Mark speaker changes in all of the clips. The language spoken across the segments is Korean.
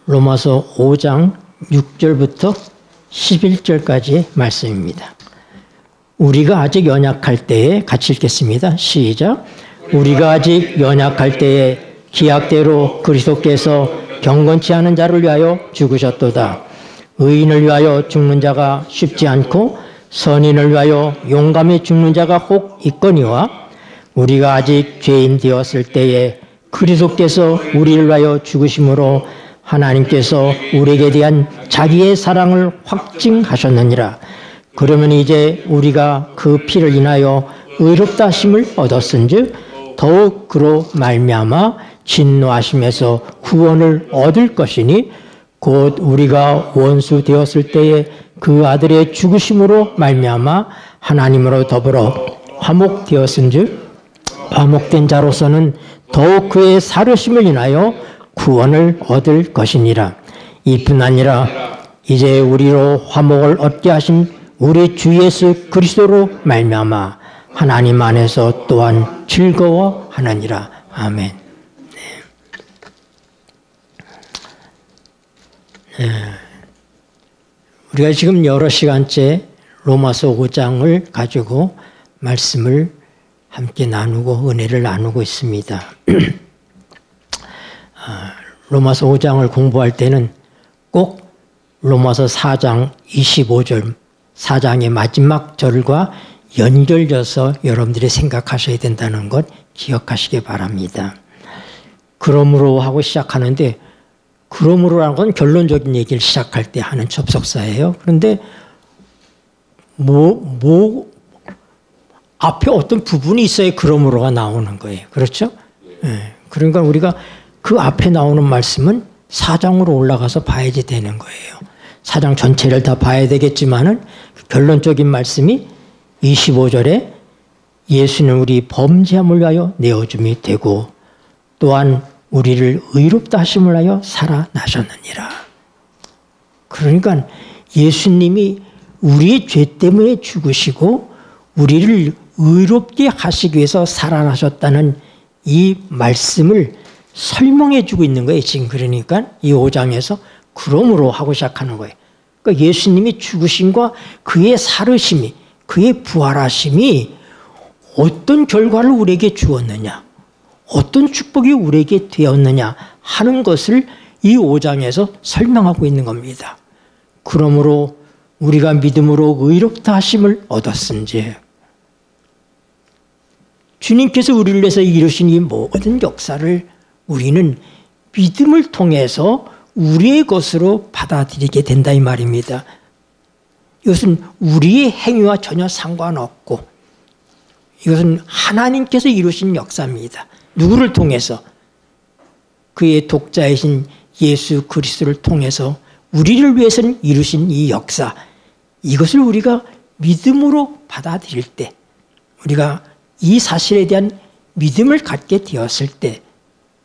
Speaker 1: 로마서 5장 6절부터 11절까지의 말씀입니다. 우리가 아직 연약할 때에 같이 읽겠습니다. 시작. 우리가 아직 연약할 때에 기약대로 그리스도께서 경건치 않은 자를 위하여 죽으셨도다. 의인을 위하여 죽는 자가 쉽지 않고 선인을 위하여 용감히 죽는 자가 혹 있거니와 우리가 아직 죄인 되었을 때에 그리스도께서 우리를 위하여 죽으심으로 하나님께서 우리에게 대한 자기의 사랑을 확증하셨느니라. 그러면 이제 우리가 그 피를 인하여 의롭다 하심을 얻었은즉 더욱 그로 말미암아 진노하심에서 구원을 얻을 것이니 곧 우리가 원수 되었을 때에 그 아들의 죽으심으로 말미암아 하나님으로 더불어 화목되었은즉 화목된 자로서는 더욱 그의 살으심을 인하여 구원을 얻을 것이니라. 이뿐 아니라 이제 우리로 화목을 얻게 하신 우리 주 예수 그리스도로 말미암아 하나님 안에서 또한 즐거워하느니라. 아멘. 우리가 지금 여러 시간째 로마서 5장을 가지고 말씀을 함께 나누고 은혜를 나누고 있습니다. 로마서 5장을 공부할 때는 꼭 로마서 4장 25절 4장의 마지막 절과 연결져서 여러분들이 생각하셔야 된다는 것 기억하시기 바랍니다. 그러므로 하고 시작하는데 그러므로라는 건 결론적인 얘기를 시작할 때 하는 접속사예요. 그런데 앞에 어떤 부분이 있어야 그러므로가 나오는 거예요. 그렇죠? 네. 그러니까 우리가 그 앞에 나오는 말씀은 4장으로 올라가서 봐야지 되는 거예요. 4장 전체를 다 봐야 되겠지만은 결론적인 말씀이 25절에 예수는 우리 범죄함을 위하여 내어줌이 되고 또한 우리를 의롭다 하심을 하여 살아나셨느니라. 그러니까 예수님이 우리의 죄 때문에 죽으시고 우리를 의롭게 하시기 위해서 살아나셨다는 이 말씀을 설명해 주고 있는 거예요. 지금 그러니까 이 5장에서 그러므로 하고 시작하는 거예요. 그러니까 예수님이 죽으심과 그의 살으심이 그의 부활하심이 어떤 결과를 우리에게 주었느냐 어떤 축복이 우리에게 되었느냐 하는 것을 이 5장에서 설명하고 있는 겁니다. 그러므로 우리가 믿음으로 의롭다 하심을 얻었은지 주님께서 우리를 위해서 이루신 이 모든 역사를 우리는 믿음을 통해서 우리의 것으로 받아들이게 된다 이 말입니다. 이것은 우리의 행위와 전혀 상관없고 이것은 하나님께서 이루신 역사입니다. 누구를 통해서? 그의 독자이신 예수 그리스도를 통해서 우리를 위해서는 이루신 이 역사 이것을 우리가 믿음으로 받아들일 때 우리가 이 사실에 대한 믿음을 갖게 되었을 때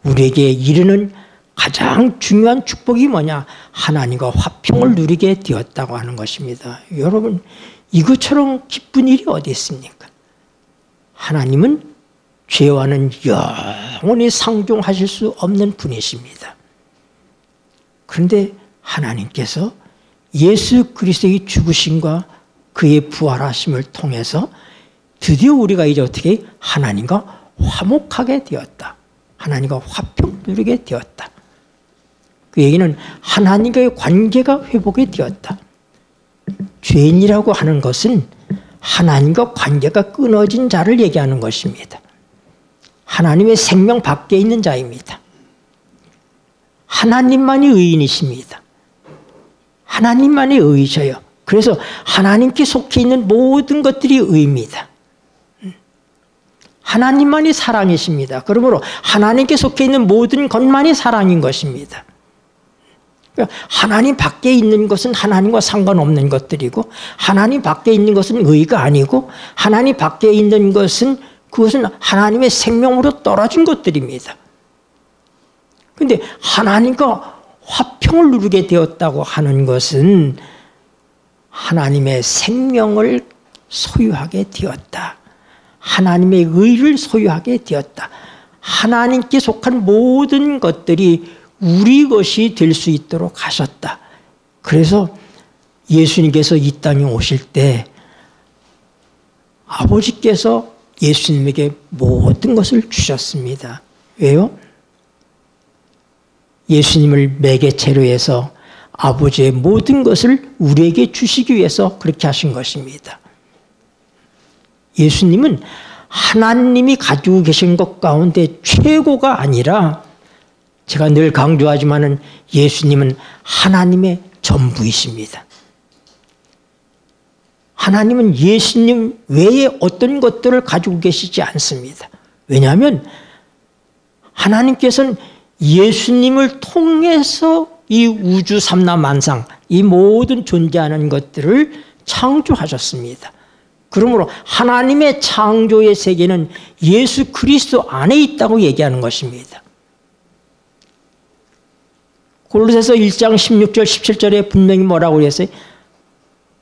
Speaker 1: 우리에게 이르는 가장 중요한 축복이 뭐냐? 하나님과 화평을 누리게 되었다고 하는 것입니다. 여러분 이것처럼 기쁜 일이 어디 있습니까? 하나님은 죄와는 영원히 상종하실 수 없는 분이십니다. 그런데 하나님께서 예수 그리스도의 죽으심과 그의 부활하심을 통해서 드디어 우리가 이제 어떻게 하나님과 화목하게 되었다. 하나님과 화평 누리게 되었다. 그 얘기는 하나님과의 관계가 회복이 되었다. 죄인이라고 하는 것은 하나님과 관계가 끊어진 자를 얘기하는 것입니다. 하나님의 생명 밖에 있는 자입니다. 하나님만이 의인이십니다. 하나님만이 의이셔요. 그래서 하나님께 속해 있는 모든 것들이 의입니다. 하나님만이 사랑이십니다. 그러므로 하나님께 속해 있는 모든 것만이 사랑인 것입니다. 하나님 밖에 있는 것은 하나님과 상관없는 것들이고 하나님 밖에 있는 것은 의가 아니고 하나님 밖에 있는 것은 그것은 하나님의 생명으로 떨어진 것들입니다. 그런데 하나님과 화평을 누리게 되었다고 하는 것은 하나님의 생명을 소유하게 되었다. 하나님의 의를 소유하게 되었다. 하나님께 속한 모든 것들이 우리 것이 될 수 있도록 하셨다. 그래서 예수님께서 이 땅에 오실 때 아버지께서 예수님에게 모든 것을 주셨습니다. 왜요? 예수님을 매개체로 해서 아버지의 모든 것을 우리에게 주시기 위해서 그렇게 하신 것입니다. 예수님은 하나님이 가지고 계신 것 가운데 최고가 아니라, 제가 늘 강조하지만은 예수님은 하나님의 전부이십니다. 하나님은 예수님 외에 어떤 것들을 가지고 계시지 않습니다. 왜냐하면 하나님께서는 예수님을 통해서 이 우주 삼라만상, 이 모든 존재하는 것들을 창조하셨습니다. 그러므로 하나님의 창조의 세계는 예수 그리스도 안에 있다고 얘기하는 것입니다. 골로새서 1장 16절 17절에 분명히 뭐라고 그랬어요?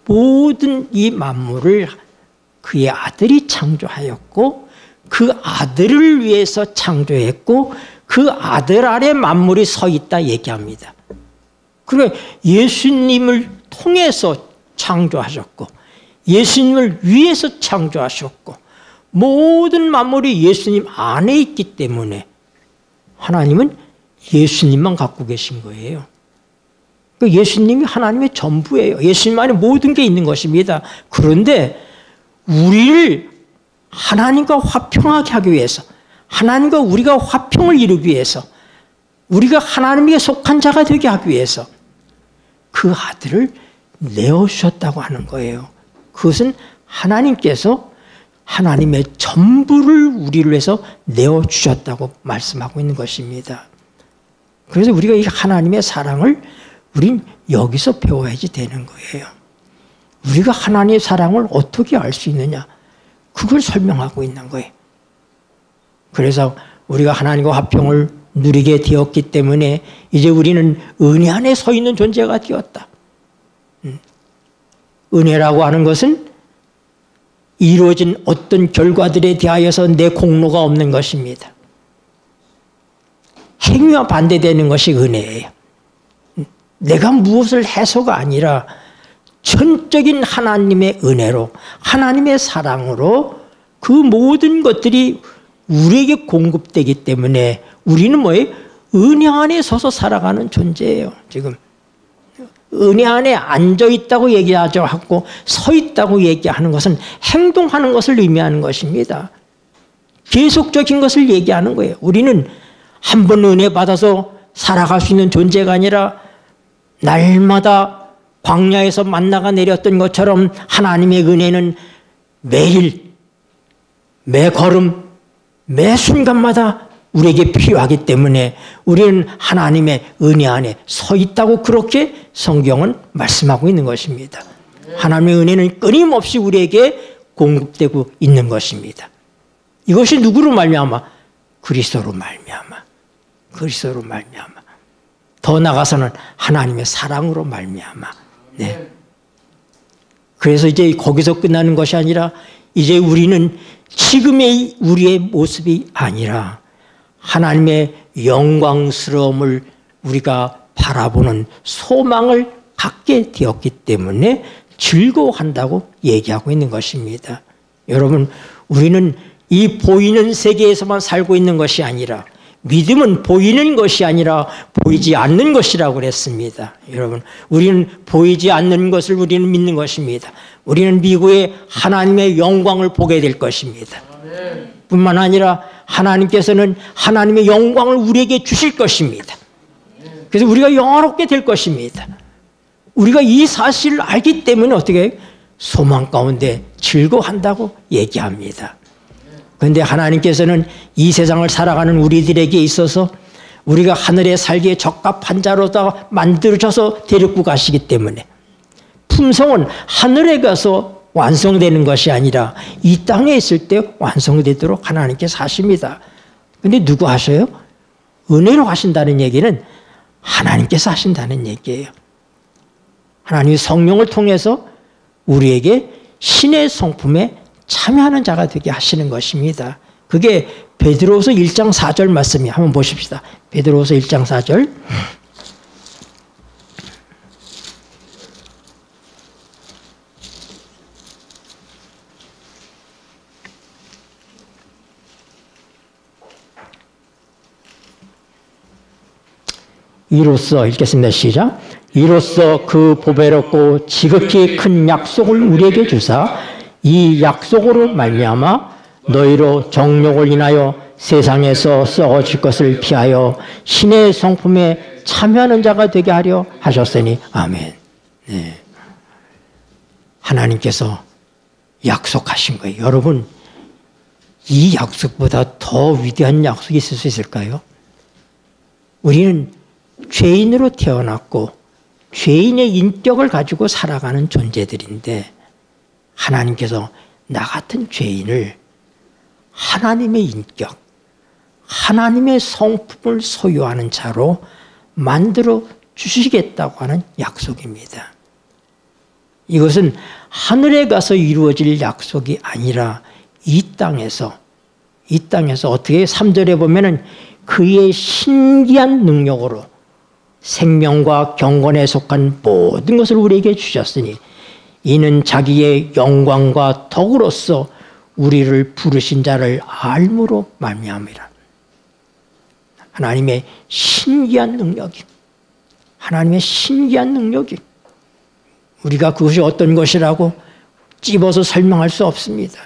Speaker 1: 모든 이 만물을 그의 아들이 창조하였고 그 아들을 위해서 창조했고 그 아들 아래 만물이 서 있다 얘기합니다. 그래, 예수님을 통해서 창조하셨고 예수님을 위해서 창조하셨고 모든 만물이 예수님 안에 있기 때문에 하나님은 예수님만 갖고 계신 거예요. 예수님이 하나님의 전부예요. 예수님 안에 모든 게 있는 것입니다. 그런데 우리를 하나님과 화평하게 하기 위해서, 하나님과 우리가 화평을 이루기 위해서, 우리가 하나님에게 속한 자가 되게 하기 위해서 그 아들을 내어주셨다고 하는 거예요. 그것은 하나님께서 하나님의 전부를 우리를 위해서 내어주셨다고 말씀하고 있는 것입니다. 그래서 우리가 이 하나님의 사랑을 우린 여기서 배워야지 되는 거예요. 우리가 하나님의 사랑을 어떻게 알 수 있느냐? 그걸 설명하고 있는 거예요. 그래서 우리가 하나님과 화평을 누리게 되었기 때문에 이제 우리는 은혜 안에 서 있는 존재가 되었다. 은혜라고 하는 것은 이루어진 어떤 결과들에 대하여서 내 공로가 없는 것입니다. 행위와 반대되는 것이 은혜예요. 내가 무엇을 해서가 아니라 전적인 하나님의 은혜로, 하나님의 사랑으로 그 모든 것들이 우리에게 공급되기 때문에 우리는 뭐예요? 은혜 안에 서서 살아가는 존재예요. 지금 은혜 안에 앉아있다고 얘기하죠 하고 서 있다고 얘기하는 것은 행동하는 것을 의미하는 것입니다. 계속적인 것을 얘기하는 거예요. 우리는 한 번 은혜 받아서 살아갈 수 있는 존재가 아니라 날마다 광야에서 만나가 내렸던 것처럼 하나님의 은혜는 매일, 매 걸음, 매 순간마다 우리에게 필요하기 때문에 우리는 하나님의 은혜 안에 서 있다고 그렇게 성경은 말씀하고 있는 것입니다. 하나님의 은혜는 끊임없이 우리에게 공급되고 있는 것입니다. 이것이 누구로 말미암아? 그리스도로 말미암아. 그리스도로 말미암아. 더 나아가서는 하나님의 사랑으로 말미암아. 네. 그래서 이제 거기서 끝나는 것이 아니라 이제 우리는 지금의 우리의 모습이 아니라 하나님의 영광스러움을 우리가 바라보는 소망을 갖게 되었기 때문에 즐거워한다고 얘기하고 있는 것입니다. 여러분, 우리는 이 보이는 세계에서만 살고 있는 것이 아니라 믿음은 보이는 것이 아니라 보이지 않는 것이라고 그랬습니다. 여러분, 우리는 보이지 않는 것을 우리는 믿는 것입니다. 우리는 미국의 하나님의 영광을 보게 될 것입니다. 뿐만 아니라 하나님께서는 하나님의 영광을 우리에게 주실 것입니다. 그래서 우리가 영화롭게 될 것입니다. 우리가 이 사실을 알기 때문에 어떻게 해요? 소망 가운데 즐거워한다고 얘기합니다. 그런데 하나님께서는 이 세상을 살아가는 우리들에게 있어서 우리가 하늘에 살기에 적합한 자로다 만들어져서 데리고 가시기 때문에 품성은 하늘에 가서 완성되는 것이 아니라 이 땅에 있을 때 완성되도록 하나님께서 하십니다. 그런데 누구 하셔요? 은혜로 하신다는 얘기는 하나님께서 하신다는 얘기예요. 하나님이 성령을 통해서 우리에게 신의 성품에 참여하는 자가 되게 하시는 것입니다. 그게 베드로후서 1장 4절 말씀이 한번 보십시다. 베드로후서 1장 4절. 이로써 읽겠습니다. 시작. 이로써 그 보배롭고 지극히 큰 약속을 우리에게 주사 이 약속으로 말미암아 너희로 정욕을 인하여 세상에서 썩어질 것을 피하여 신의 성품에 참여하는 자가 되게 하려 하셨으니 아멘. 네. 하나님께서 약속하신 거예요. 여러분, 이 약속보다 더 위대한 약속이 있을 수 있을까요? 우리는 죄인으로 태어났고 죄인의 인격을 가지고 살아가는 존재들인데 하나님께서 나 같은 죄인을 하나님의 인격, 하나님의 성품을 소유하는 자로 만들어 주시겠다고 하는 약속입니다. 이것은 하늘에 가서 이루어질 약속이 아니라 이 땅에서 어떻게 3절에 보면은 그의 신기한 능력으로 생명과 경건에 속한 모든 것을 우리에게 주셨으니 이는 자기의 영광과 덕으로서 우리를 부르신 자를 알므로 말미암이라. 하나님의 신기한 능력이, 하나님의 신기한 능력이 우리가 그것이 어떤 것이라고 찝어서 설명할 수 없습니다.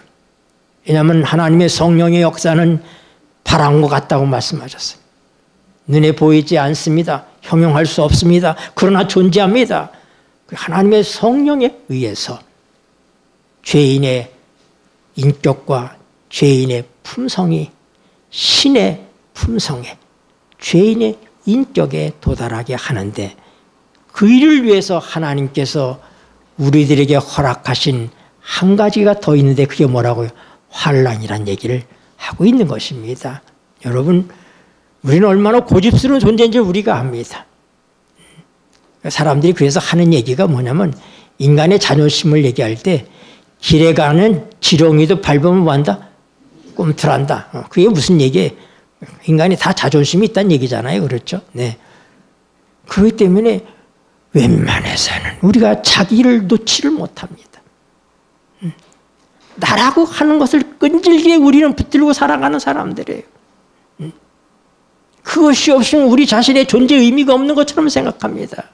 Speaker 1: 왜냐하면 하나님의 성령의 역사는 바람과 같다고 말씀하셨어요. 눈에 보이지 않습니다. 형용할 수 없습니다. 그러나 존재합니다. 하나님의 성령에 의해서 죄인의 인격과 죄인의 품성이 신의 품성에 죄인의 인격에 도달하게 하는데 그 일을 위해서 하나님께서 우리들에게 허락하신 한 가지가 더 있는데 그게 뭐라고요? 환난이란 얘기를 하고 있는 것입니다. 여러분, 우리는 얼마나 고집스러운 존재인지 우리가 압니다. 사람들이 그래서 하는 얘기가 뭐냐면 인간의 자존심을 얘기할 때 길에 가는 지렁이도 밟으면 뭐한다? 꿈틀한다. 그게 무슨 얘기예요? 인간이 다 자존심이 있다는 얘기잖아요. 그렇죠? 네. 그렇기 때문에 웬만해서는 우리가 자기를 놓지를 못합니다. 나라고 하는 것을 끈질기게 우리는 붙들고 살아가는 사람들이에요. 그것이 없으면 우리 자신의 존재 의미가 없는 것처럼 생각합니다.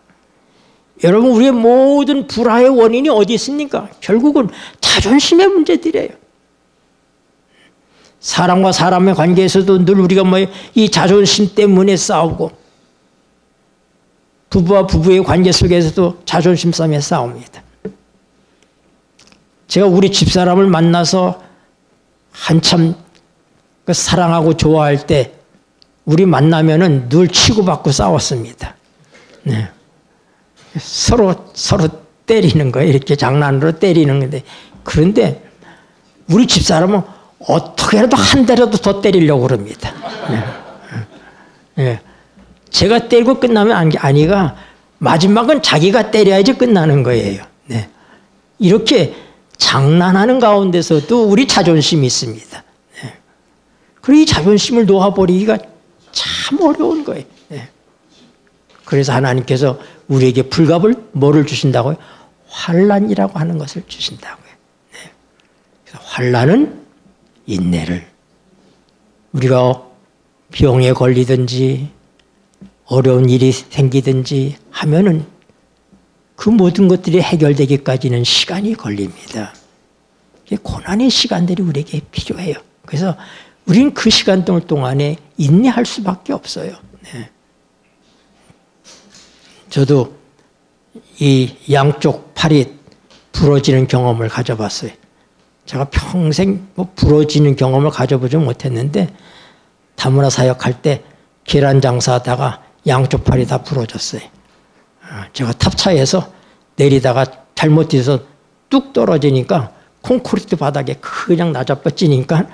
Speaker 1: 여러분, 우리의 모든 불화의 원인이 어디 있습니까? 결국은 자존심의 문제들이에요. 사람과 사람의 관계에서도 늘 우리가 이 자존심 때문에 싸우고 부부와 부부의 관계 속에서도 자존심 싸움에 싸웁니다. 제가 우리 집사람을 만나서 한참 사랑하고 좋아할 때 우리 만나면은 늘 치고받고 싸웠습니다. 네. 서로 때리는 거예요. 이렇게 장난으로 때리는 건데. 그런데 우리 집사람은 어떻게 해도 한 대라도 더 때리려고 그럽니다. 네. 네. 제가 때리고 끝나면 아니가 마지막은 자기가 때려야지 끝나는 거예요. 네. 이렇게 장난하는 가운데서도 우리 자존심이 있습니다. 네. 그리고 이 자존심을 놓아버리기가 참 어려운 거예요. 네. 그래서 하나님께서 우리에게 불갑을 뭐를 주신다고요? 환난이라고 하는 것을 주신다고요. 네. 그래서 환난은 인내를, 우리가 병에 걸리든지 어려운 일이 생기든지 하면은 그 모든 것들이 해결되기까지는 시간이 걸립니다. 고난의 시간들이 우리에게 필요해요. 그래서 우리는 그 시간 동안에 인내할 수밖에 없어요. 네. 저도 이 양쪽 팔이 부러지는 경험을 가져봤어요. 제가 평생 부러지는 경험을 가져보지 못했는데 다문화 사역할 때 계란 장사하다가 양쪽 팔이 다 부러졌어요. 제가 탑차에서 내리다가 잘못 뛰어서 뚝 떨어지니까 콘크리트 바닥에 그냥 나자빠지니까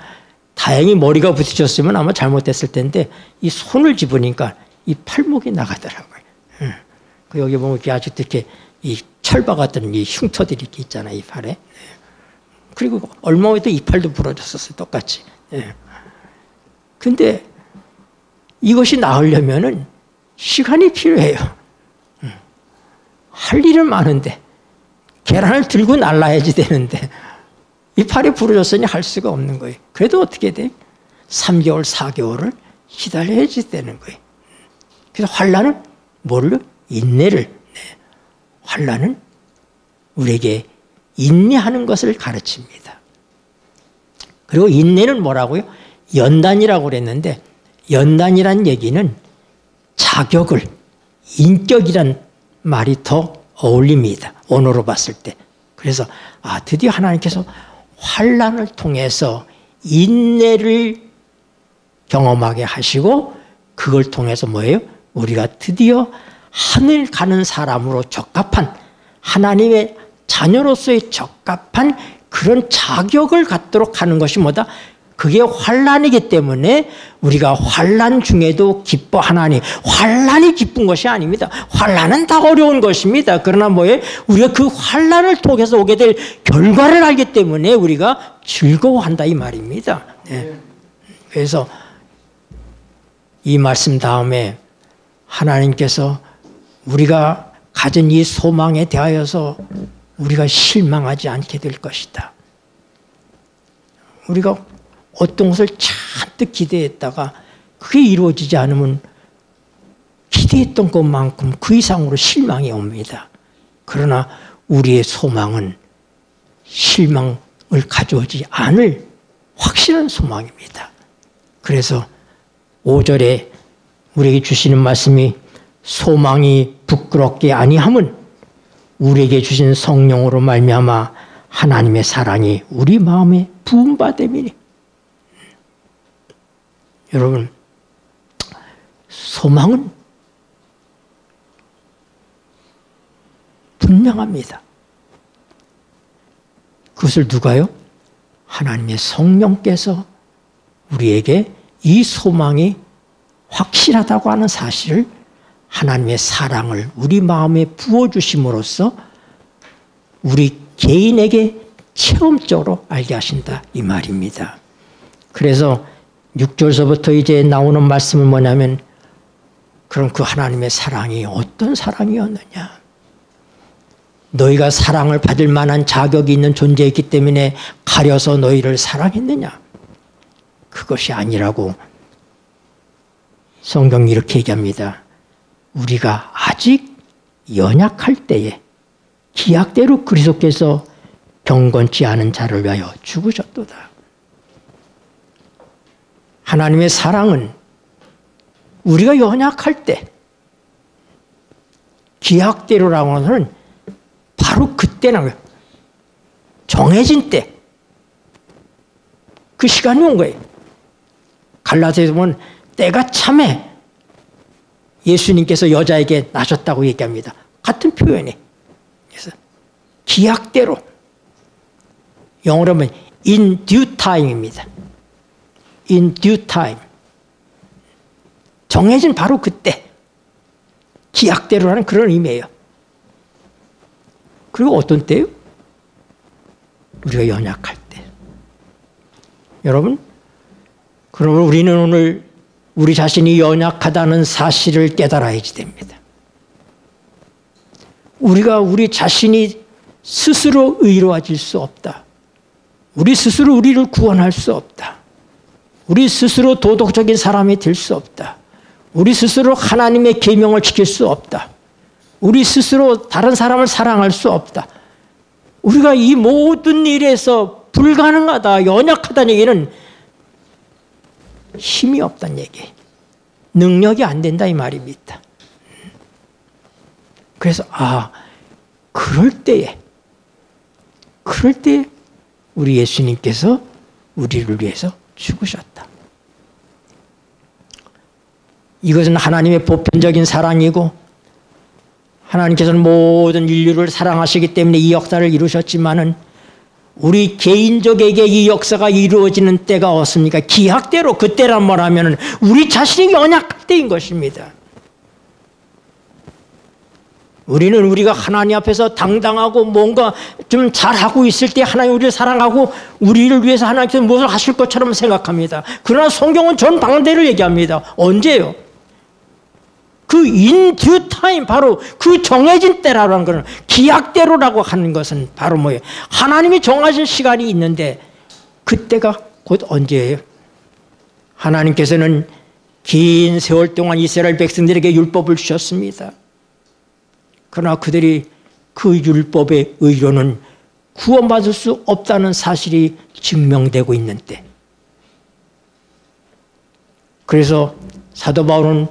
Speaker 1: 다행히 머리가 부딪혔으면 아마 잘못됐을 텐데 이 손을 집으니까 이 팔목이 나가더라고요. 여기 보면 이렇게 아직도 이렇게 이 철바 같은 이 흉터들이 이렇게 있잖아요, 이 팔에. 그리고 얼마 후에도 이 팔도 부러졌었어요, 똑같이. 근데 이것이 나으려면은 시간이 필요해요. 할 일은 많은데 계란을 들고 날라야지 되는데 이 팔이 부러졌으니 할 수가 없는 거예요. 그래도 어떻게 돼? 3개월, 4개월을 기다려야지 되는 거예요. 그래서 환난은 뭐를? 인내를. 환난은 우리에게 인내하는 것을 가르칩니다. 그리고 인내는 뭐라고요? 연단이라고 그랬는데 연단이란 얘기는 자격을, 인격이란 말이 더 어울립니다. 언어로 봤을 때. 그래서 드디어 하나님께서 환난을 통해서 인내를 경험하게 하시고 그걸 통해서 뭐예요? 우리가 드디어 하늘 가는 사람으로 적합한 하나님의 자녀로서의 적합한 그런 자격을 갖도록 하는 것이 뭐다? 그게 환난이기 때문에 우리가 환난 중에도 기뻐하나니 환난이 기쁜 것이 아닙니다. 환난은 다 어려운 것입니다. 그러나 뭐예요? 우리가 그 환난을 통해서 오게 될 결과를 알기 때문에 우리가 즐거워한다 이 말입니다. 네. 그래서 이 말씀 다음에 하나님께서 우리가 가진 이 소망에 대하여서 우리가 실망하지 않게 될 것이다. 우리가 어떤 것을 잔뜩 기대했다가 그게 이루어지지 않으면 기대했던 것만큼 그 이상으로 실망이 옵니다. 그러나 우리의 소망은 실망을 가져오지 않을 확실한 소망입니다. 그래서 5절에 우리에게 주시는 말씀이 소망이 부끄럽게 아니함은 우리에게 주신 성령으로 말미암아 하나님의 사랑이 우리 마음에 부음받음이니. 여러분, 소망은 분명합니다. 그것을 누가요? 하나님의 성령께서 우리에게 이 소망이 확실하다고 하는 사실을 하나님의 사랑을 우리 마음에 부어주심으로써 우리 개인에게 체험적으로 알게 하신다 이 말입니다. 그래서 6절서부터 이제 나오는 말씀은 뭐냐면 그럼 그 하나님의 사랑이 어떤 사랑이었느냐. 너희가 사랑을 받을 만한 자격이 있는 존재이기 때문에 가려서 너희를 사랑했느냐. 그것이 아니라고 성경이 이렇게 얘기합니다. 우리가 아직 연약할 때에 기약대로 그리스도께서 경건치 않은 자를 위하여 죽으셨도다. 하나님의 사랑은 우리가 연약할 때 기약대로라고 하는 것은 바로 그때라는 거예요. 정해진 때 그 시간이 온 거예요. 갈라디아서 보면 때가 참에 예수님께서 여자에게 나셨다고 얘기합니다. 같은 표현이. 그래서 기약대로 영어로 하면 in due time입니다. in due time. 정해진 바로 그때 기약대로라는 그런 의미예요. 그리고 어떤 때요? 우리가 연약할 때. 여러분, 그러면 우리는 오늘 우리 자신이 연약하다는 사실을 깨달아야지 됩니다. 우리가 우리 자신이 스스로 의로워질 수 없다. 우리 스스로 우리를 구원할 수 없다. 우리 스스로 도덕적인 사람이 될 수 없다. 우리 스스로 하나님의 계명을 지킬 수 없다. 우리 스스로 다른 사람을 사랑할 수 없다. 우리가 이 모든 일에서 불가능하다, 연약하다는 얘기는 힘이 없다는 얘기예요. 능력이 안 된다 이 말입니다. 그래서 그럴 때에 우리 예수님께서 우리를 위해서 죽으셨다. 이것은 하나님의 보편적인 사랑이고 하나님께서는 모든 인류를 사랑하시기 때문에 이 역사를 이루셨지만은 우리 개인적에게 이 역사가 이루어지는 때가 없습니까? 기약대로 그때란 말하면 우리 자신이 연약할 때인 것입니다. 우리는 우리가 하나님 앞에서 당당하고 뭔가 좀 잘하고 있을 때 하나님 우리를 사랑하고 우리를 위해서 하나님께서 무엇을 하실 것처럼 생각합니다. 그러나 성경은 전방대로 얘기합니다. 언제요? 그 in due time, 바로 그 정해진 때라는 것은 기약대로라고 하는 것은 바로 뭐예요? 하나님이 정하신 시간이 있는데 그때가 곧 언제예요? 하나님께서는 긴 세월 동안 이스라엘 백성들에게 율법을 주셨습니다. 그러나 그들이 그 율법의 의로는 구원받을 수 없다는 사실이 증명되고 있는 때. 그래서 사도 바울은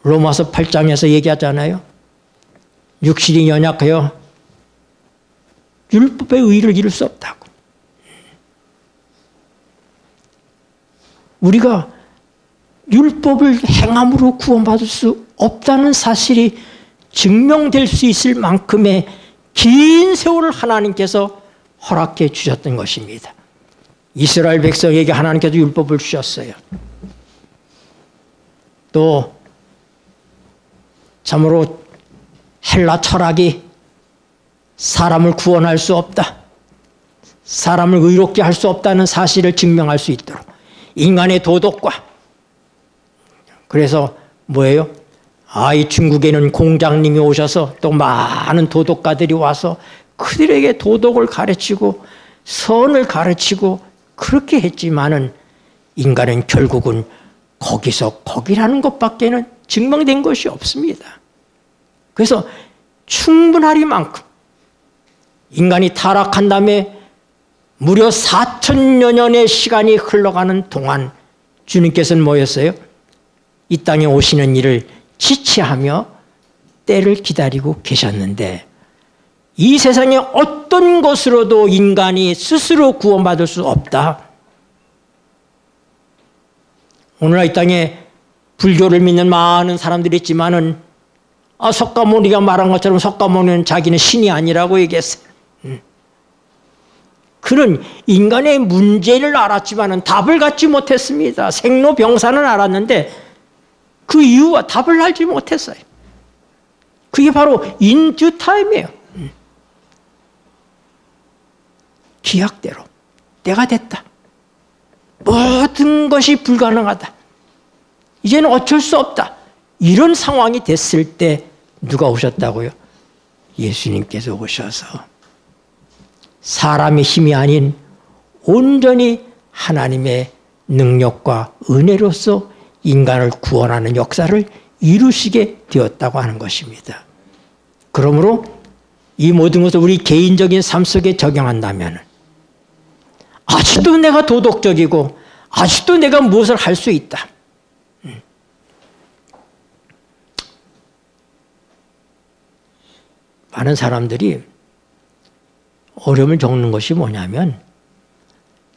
Speaker 1: 로마서 8장에서 얘기하잖아요. 육신이 연약하여 율법의 의를 이룰 수 없다고. 우리가 율법을 행함으로 구원받을 수 없다는 사실이 증명될 수 있을 만큼의 긴 세월을 하나님께서 허락해 주셨던 것입니다. 이스라엘 백성에게 하나님께서 율법을 주셨어요. 또 참으로 헬라 철학이 사람을 구원할 수 없다, 사람을 의롭게 할 수 없다는 사실을 증명할 수 있도록 인간의 도덕과, 그래서 뭐예요? 이 중국에는 공장님이 오셔서 또 많은 도덕가들이 와서 그들에게 도덕을 가르치고 선을 가르치고 그렇게 했지만은 인간은 결국은 거기서 거기라는 것밖에는 증명된 것이 없습니다. 그래서 충분하리만큼 인간이 타락한 다음에 무려 4천여 년의 시간이 흘러가는 동안 주님께서는 뭐였어요? 이 땅에 오시는 일을 지체하며 때를 기다리고 계셨는데 이 세상에 어떤 것으로도 인간이 스스로 구원받을 수 없다. 오늘날 이 땅에 불교를 믿는 많은 사람들이 있지만은 석가모니가 말한 것처럼 석가모니는 자기는 신이 아니라고 얘기했어요. 그는 인간의 문제를 알았지만은 답을 갖지 못했습니다. 생로병사는 알았는데 그 이유와 답을 알지 못했어요. 그게 바로 in due time이에요. 기약대로 때가 됐다. 모든 것이 불가능하다. 이제는 어쩔 수 없다. 이런 상황이 됐을 때 누가 오셨다고요? 예수님께서 오셔서 사람의 힘이 아닌 온전히 하나님의 능력과 은혜로서 인간을 구원하는 역사를 이루시게 되었다고 하는 것입니다. 그러므로 이 모든 것을 우리 개인적인 삶 속에 적용한다면 아직도 내가 도덕적이고 아직도 내가 무엇을 할 수 있다. 많은 사람들이 어려움을 겪는 것이 뭐냐면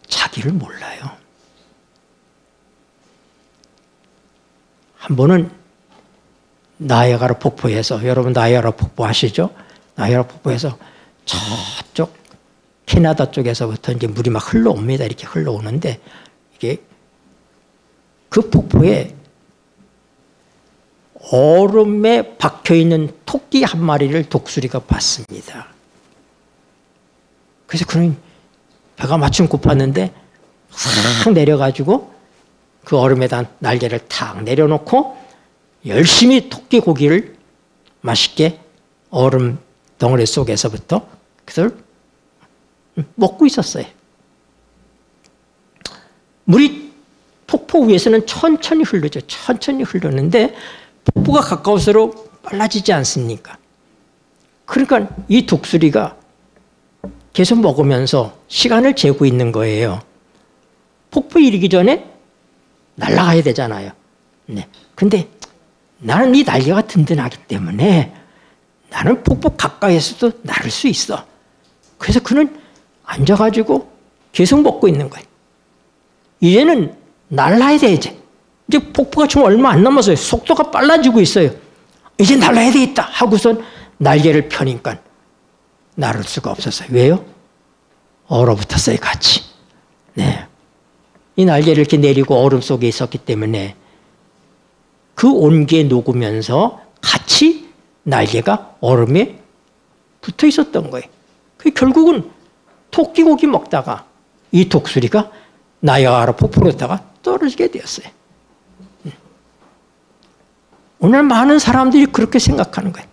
Speaker 1: 자기를 몰라요. 한 번은 나이아가라 폭포에서, 여러분 나이아가라 폭포 아시죠? 나이아가라 폭포에서 저쪽 캐나다 쪽에서부터 이제 물이 막 흘러옵니다. 이렇게 흘러오는데 이게 그 폭포에 얼음에 박혀있는 토끼 한 마리를 독수리가 봤습니다. 그래서 그는 배가 마침 고팠는데 싹 내려가지고 그 얼음에다 날개를 탁 내려놓고 열심히 토끼 고기를 맛있게 얼음 덩어리 속에서부터 그걸 먹고 있었어요. 물이 폭포 위에서는 천천히 흐르죠. 천천히 흐르는데 폭포가 가까울수록 빨라지지 않습니까? 그러니까 이 독수리가 계속 먹으면서 시간을 재고 있는 거예요. 폭포에 이르기 전에 날아가야 되잖아요. 네. 근데 나는 이 날개가 든든하기 때문에 나는 폭포 가까이에서도 나를 수 있어. 그래서 그는 앉아가지고 계속 먹고 있는 거예요. 이제는 날아야 돼, 이제. 이제 폭포가 좀 얼마 안 남았어요. 속도가 빨라지고 있어요. 이제 날아야 되겠다 하고선 날개를 펴니까 나를 수가 없었어요. 왜요? 얼어붙었어요, 같이. 네. 이 날개를 이렇게 내리고 얼음 속에 있었기 때문에 그 온기에 녹으면서 같이 날개가 얼음에 붙어 있었던 거예요. 결국은 토끼 고기 먹다가 이 독수리가 나이아가라 폭포로다가 떨어지게 되었어요. 오늘 많은 사람들이 그렇게 생각하는 거예요.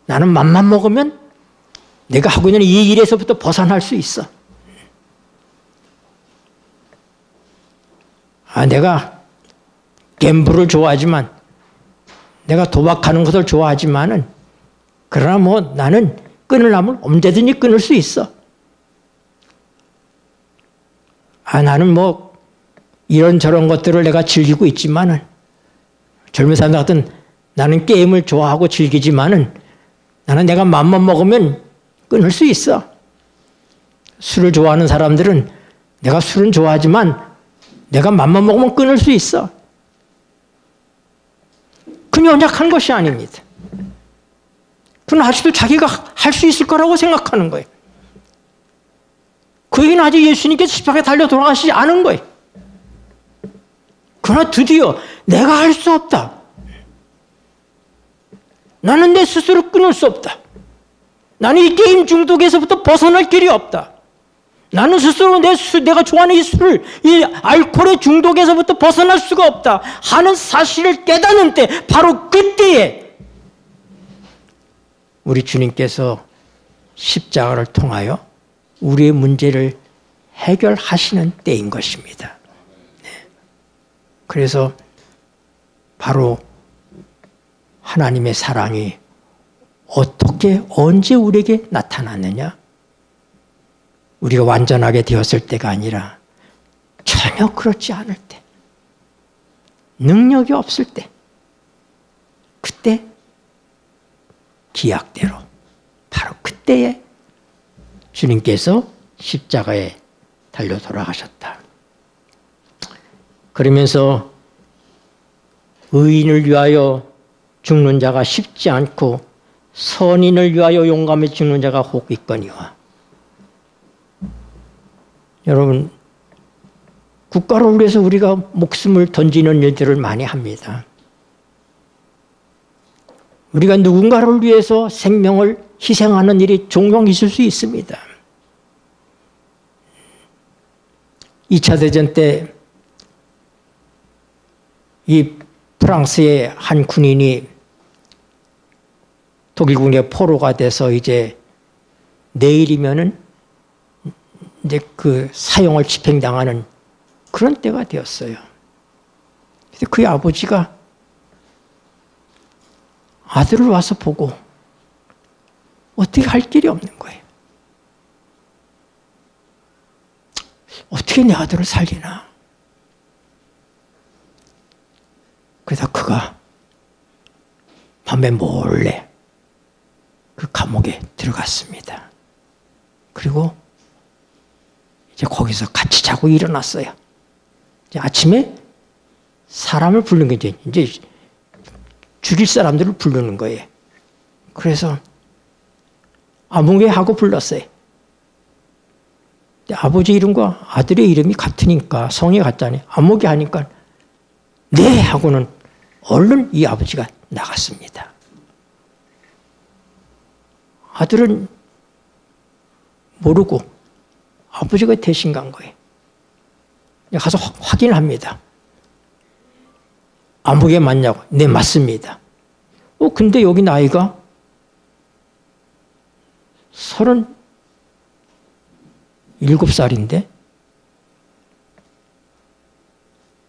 Speaker 1: 나는 맘만 먹으면 내가 하고 있는 이 일에서부터 벗어날 수 있어. 내가 갬블을 좋아하지만, 내가 도박하는 것을 좋아하지만은, 그러나 뭐 나는 끊으려면 언제든지 끊을 수 있어. 나는 뭐 이런저런 것들을 내가 즐기고 있지만은, 젊은 사람들 같은 나는 게임을 좋아하고 즐기지만은, 나는 내가 맘만 먹으면 끊을 수 있어. 술을 좋아하는 사람들은 내가 술은 좋아하지만 내가 맘만 먹으면 끊을 수 있어. 그건 연약한 것이 아닙니다. 그건 아직도 자기가 할 수 있을 거라고 생각하는 거예요. 그 얘기는 아직 예수님께서 십자가에 달려 돌아가시지 않은 거예요. 그러나 드디어 내가 할 수 없다. 나는 내 스스로 끊을 수 없다. 나는 이 게임 중독에서부터 벗어날 길이 없다. 나는 스스로 내가 좋아하는 이 술을, 이 알코올의 중독에서부터 벗어날 수가 없다 하는 사실을 깨닫는 때, 바로 그때에 우리 주님께서 십자가를 통하여 우리의 문제를 해결하시는 때인 것입니다. 그래서 바로 하나님의 사랑이 어떻게, 언제 우리에게 나타났느냐? 우리가 완전하게 되었을 때가 아니라 전혀 그렇지 않을 때, 능력이 없을 때, 그때 기약대로, 바로 그때에 주님께서 십자가에 달려 돌아가셨다. 그러면서 의인을 위하여 죽는 자가 쉽지 않고 선인을 위하여 용감히 죽는 자가 혹 있거니와. 여러분, 국가를 위해서 우리가 목숨을 던지는 일들을 많이 합니다. 우리가 누군가를 위해서 생명을 희생하는 일이 종종 있을 수 있습니다. 2차 대전 때 이 프랑스의 한 군인이 독일군의 포로가 돼서 이제 내일이면은 이제 그 사형을 집행당하는 그런 때가 되었어요. 그래서 그의 아버지가 아들을 와서 보고 어떻게 할 길이 없는 거예요. 어떻게 내 아들을 살리나. 그래서 그가 밤에 몰래 그 감옥에 들어갔습니다. 그리고 이제 거기서 같이 자고 일어났어요. 이제 아침에 사람을 부르는 게 이제 죽일 사람들을 부르는 거예요. 그래서 아무개 하고 불렀어요. 아버지 이름과 아들의 이름이 같으니까, 성이 같다니 아무개 하니까 네 하고는 얼른 이 아버지가 나갔습니다. 아들은 모르고 아버지가 대신 간 거예요. 가서 확인을 합니다. 아무개 맞냐고. 네, 맞습니다. 근데 여기 나이가 37살인데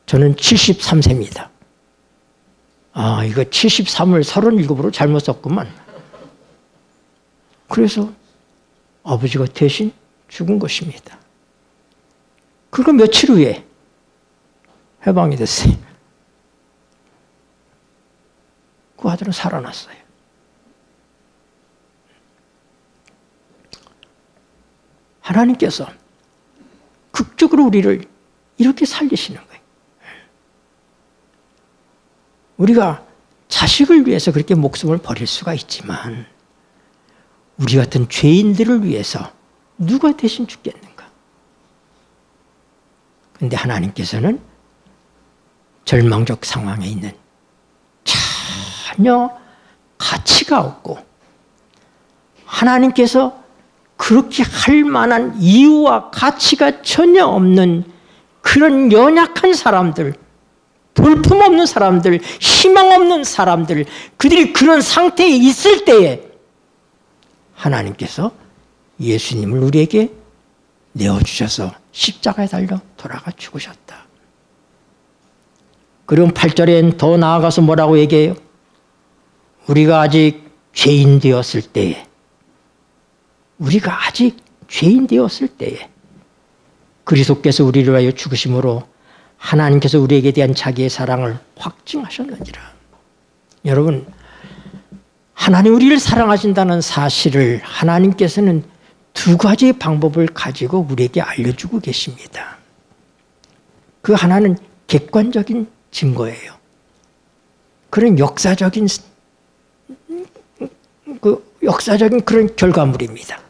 Speaker 1: 저는 73세입니다. 이거 73을 37으로 잘못 썼구만. 그래서 아버지가 대신 죽은 것입니다. 그리고 며칠 후에 해방이 됐어요. 그 아들은 살아났어요. 하나님께서 극적으로 우리를 이렇게 살리시는 거예요. 우리가 자식을 위해서 그렇게 목숨을 버릴 수가 있지만 우리 같은 죄인들을 위해서 누가 대신 죽겠는가? 그런데 하나님께서는 절망적 상황에 있는 전혀 가치가 없고 하나님께서 그렇게 할 만한 이유와 가치가 전혀 없는 그런 연약한 사람들, 볼품없는 사람들, 희망 없는 사람들, 그들이 그런 상태에 있을 때에 하나님께서 예수님을 우리에게 내어주셔서 십자가에 달려 돌아가 죽으셨다. 그리고 8절엔 더 나아가서 뭐라고 얘기해요? 우리가 아직 죄인 되었을 때에, 우리가 아직 죄인 되었을 때에 그리스도께서 우리를 위하여 죽으심으로 하나님께서 우리에게 대한 자기의 사랑을 확증하셨느니라. 여러분, 하나님 우리를 사랑하신다는 사실을 하나님께서는 두 가지의 방법을 가지고 우리에게 알려주고 계십니다. 그 하나는 객관적인 증거예요. 그런 역사적인 그런 결과물입니다.